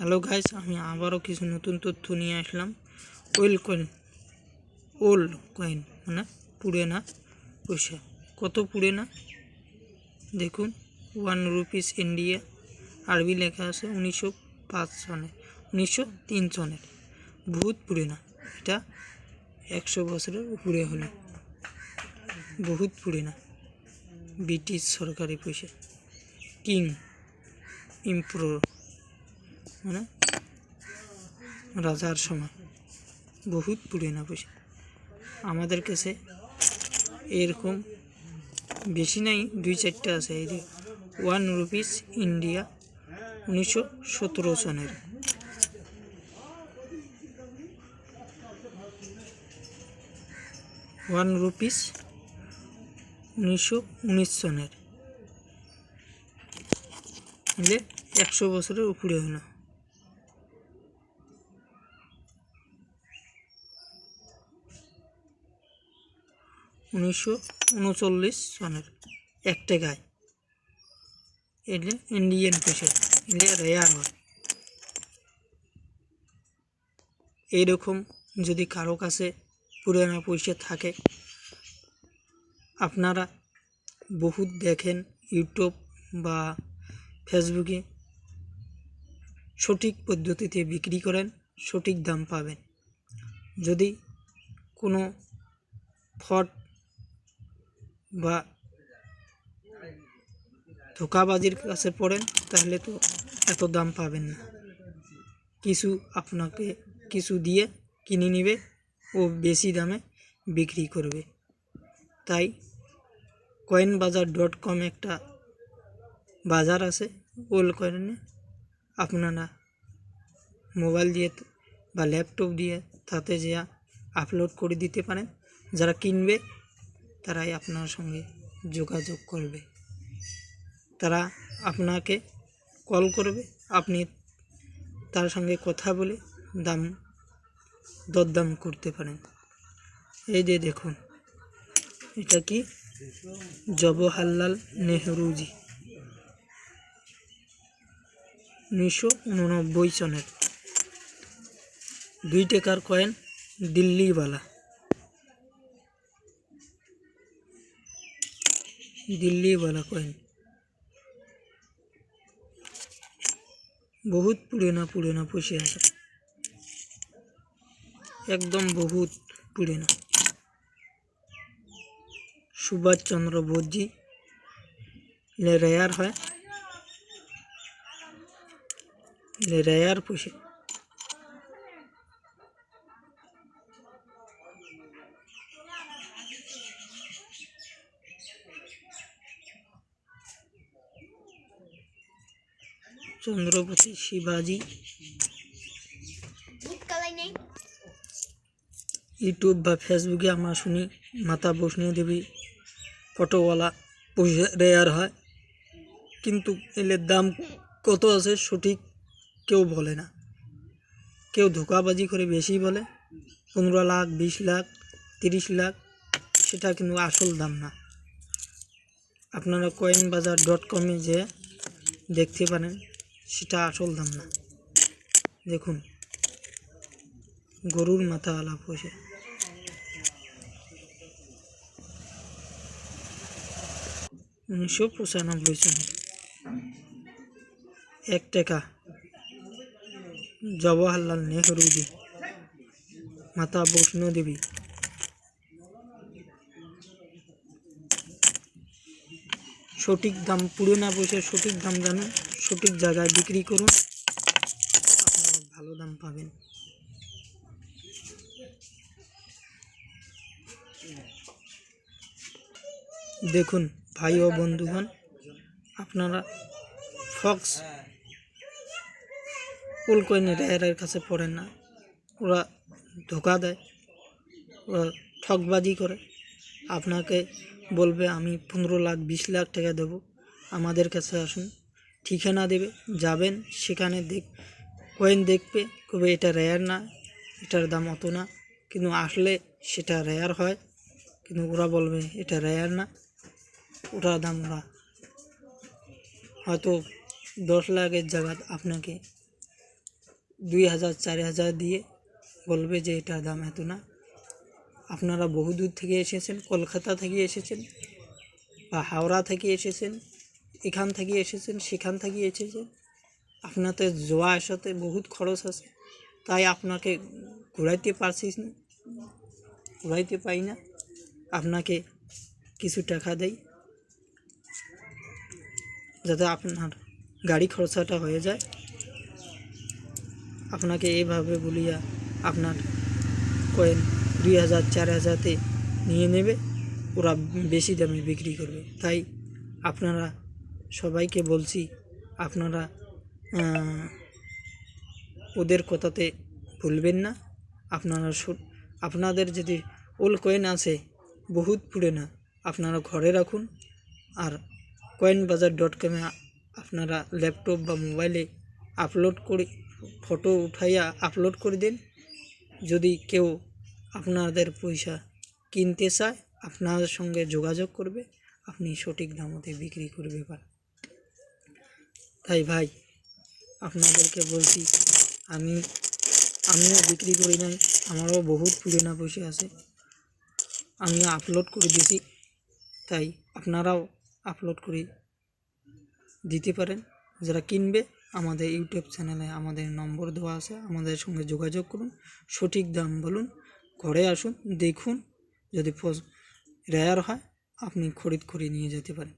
Hello guys, আমি আবারও কিছু নতুন তথ্য নিয়ে আসলাম। ওল্ড কয়েন মানে পুরানা পয়সা। কত পুরানা দেখুন। 1 রুপিস ইন্ডিয়া, আরবি লেখা আছে 1905 সনের, 1903 সনের। বহুত পুরানা, এটা 100 বছরের উপরে হলো। বহুত পুরানা, ব্রিটিশ সরকারি পয়সা। কিং এম্পারর মানে রাজার সময়, বহুত পুরানা পয়সা। আমাদের কাছে এরকম বেশি নাই, 2-4টা আছে। এই 1 রুপিস ইন্ডিয়া 1917 সনের। 1 রুপিস 1919 সনের, এলে 100 বছরের উপরে হলো। (1939 সনের 1 টাকায়, এলে ইন্ডিয়ান পয়সা, এলে রেয়ার হয়। এইরকম যদি কারো কাছে পুরানা পয়সা থাকে, আপনারা বহুত দেখেন ইউটিউব বা ফেসবুকে, সঠিক পদ্ধতিতে বিক্রি করেন, সঠিক দাম পাবেন। যদি কোনো ফ্রড বা ধোঁকাবাজির কাছে পড়েন, তাহলে তো এত দাম পাবেন না। আপনাকে কিছু দিয়ে কিনে নেবে ও বেশি দামে বিক্রি করবে। তাই coinbazar.com একটা বাজার আছে ওল্ড কয়েনে। আপনারা মোবাইল দিয়ে বা ল্যাপটপ দিয়ে তাতে যা আপলোড করে দিতে পারেন। যারা কিনবে তারাই আপনার সঙ্গে যোগাযোগ করবে, তারা আপনাকে কল করবে, আপনি তার সঙ্গে কথা বলে দরদাম করতে পারেন। এই যে দেখুন, এটা কি জওহরলাল নেহরুজি 1989 সনের 2 টাকার কয়েন, দিল্লিওয়ালা কয়েন। বহুত পুরানা পয়সা আছে, একদম বহুত পুরানা। সুভাষ চন্দ্র বোসজি রেয়ার হয়, রেয়ার পয়সা। চন্দ্রপতি শিবাজি। ইউটিউব বা ফেসবুকে আমরা শুনি মাতা বৈষ্ণো দেবী ফটোওয়ালা পয়সা রেয়ার হয়, কিন্তু এর দাম কত আছে সঠিক কেউ বলে না। কেউ ধোঁকাবাজি করে বেশি বলে, 15 লাখ, 20 লাখ, 30 লাখ, সেটা কিন্তু আসল দাম না। আপনারা coinbazar.com যে দেখতে পারেন, সেটা আসল দাম না। দেখুন, গরুর মাথাওয়ালা পয়সা, 1995 সনে 1 টাকা, জওহরলাল নেহরুজি মাতা বৈষ্ণো দেবী। সঠিক দাম, পুরোনো পয়সার সঠিক দাম জানুন, সঠিক জায়গায় বিক্রি করুন, আপনারা ভালো দাম পাবেন। দেখুন ভাই ও বন্ধুগণ, আপনারা ফক্স ওল্ড কয়েনের রেয়ারের কাছে পড়েন না। ওরা ধোঁকা দেয়, ওরা ঠকবাজি করে। আপনাকে বলবে আমি 15 লাখ, 20 লাখ টাকা দেবো, আমাদের কাছে আসুন। ঠিকানা দেবে, যাবেন, সেখানে কয়েন দেখবে, কবে এটা রেয়ার না, এটার দাম অত না। কিন্তু আসলে সেটা রেয়ার হয়, কিন্তু ওরা বলবে এটা রেয়ার না, ওটার দাম ওরা হয়তো 10 লাখের জায়গা আপনাকে 2000 4000 দিয়ে বলবে যে এটার দাম এত না। আপনারা বহু দূর থেকে এসেছেন, কলকাতা থেকে এসেছেন বা হাওড়া থেকে এসেছেন, এখান থেকে এসেছেন, সেখান থেকে এসেছেন, আপনাদের যাওয়া আসাতে বহুত খরচ আছে, তাই আপনাকে ঘুরাইতে পাই না। আপনাকে কিছু টাকা দেই যাতে আপনার গাড়ি খরচাটা হয়ে যায়। আপনাকে এভাবে বলিয়া আপনার কয়েন 2000 4000-তে নিয়ে নেবে, ওরা বেশি দামে বিক্রি করবে। তাই আপনারা সবাইকে বলছি, আপনারা ওদের কথাতে ভুলবেন না। আপনাদের যদি ওল্ড কয়েন আছে বহুত পুরানা, আপনারা ঘরে রাখুন। আর coinbazar.com আপনারা ল্যাপটপ বা মোবাইলে আপলোড করে ফটো উঠাইয়া আপলোড করে দিন। যদি কেউ আপনাদের পয়সা কিনতে চায়, আপনাদের সঙ্গে যোগাযোগ করবে, আপনি সঠিক দামতে বিক্রি করবে পারেন। তাই ভাই আপনাদেরকে বলছি, আমিও বিক্রি করি নাই, আমারও বহুত পুরানা পয়সা আছে, আমিও আপলোড করে দিয়েছি। তাই আপনারাও আপলোড করে দিতে পারেন। যারা কিনবে আমাদের ইউটিউব চ্যানেলে আমাদের নম্বর দেওয়া আছে, আমাদের সঙ্গে যোগাযোগ করুন, সঠিক দাম বলুন, ঘরে আসুন, দেখুন, যদি রেয়ার হয় আপনি খরিদ করে নিয়ে যেতে পারেন।